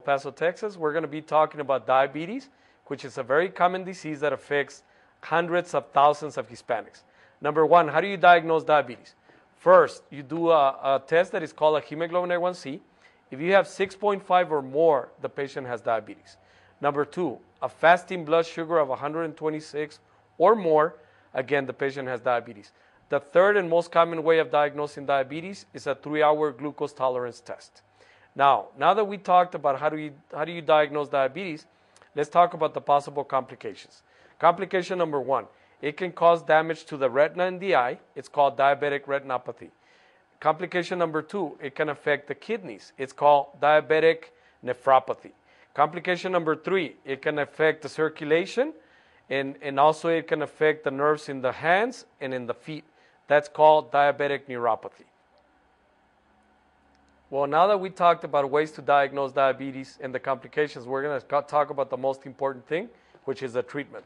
Paso, Texas. We're going to be talking about diabetes, which is a very common disease that affects hundreds of thousands of Hispanics. Number one, how do you diagnose diabetes? First, you do a test that is called a hemoglobin A1C. If you have 6.5 or more, the patient has diabetes. Number two, a fasting blood sugar of 126 or more, again, the patient has diabetes. The third and most common way of diagnosing diabetes is a 3-hour glucose tolerance test. Now that we talked about how do you diagnose diabetes, let's talk about the possible complications. Complication number one, it can cause damage to the retina and the eye. It's called diabetic retinopathy. Complication number two, it can affect the kidneys. It's called diabetic nephropathy. Complication number three, it can affect the circulation, and also it can affect the nerves in the hands and in the feet. That's called diabetic neuropathy. Well, now that we talked about ways to diagnose diabetes and the complications, we're going to talk about the most important thing, which is the treatment.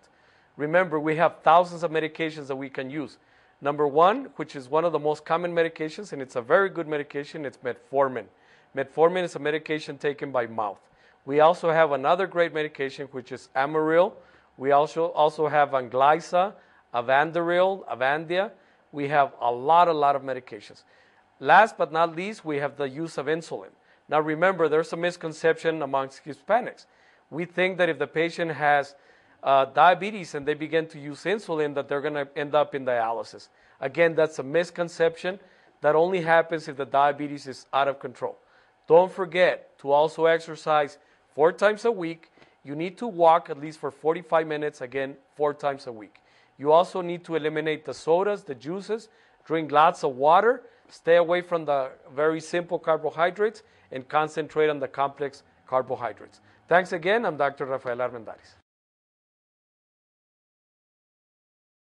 Remember, we have thousands of medications that we can use. Number one, which is one of the most common medications, and it's a very good medication, it's metformin. Metformin is a medication taken by mouth. We also have another great medication, which is Amaryl. We also have Anglyza, Avandaril, Avandia. We have a lot of medications. Last but not least, we have the use of insulin. Now remember, there's a misconception amongst Hispanics. We think that if the patient has diabetes and they begin to use insulin, that they're going to end up in dialysis. Again, that's a misconception. That only happens if the diabetes is out of control. Don't forget to also exercise 4 times a week. You need to walk at least for 45 minutes, again, 4 times a week. You also need to eliminate the sodas, the juices, drink lots of water, stay away from the very simple carbohydrates, and concentrate on the complex carbohydrates. Thanks again. I'm Dr. Rafael Armendariz.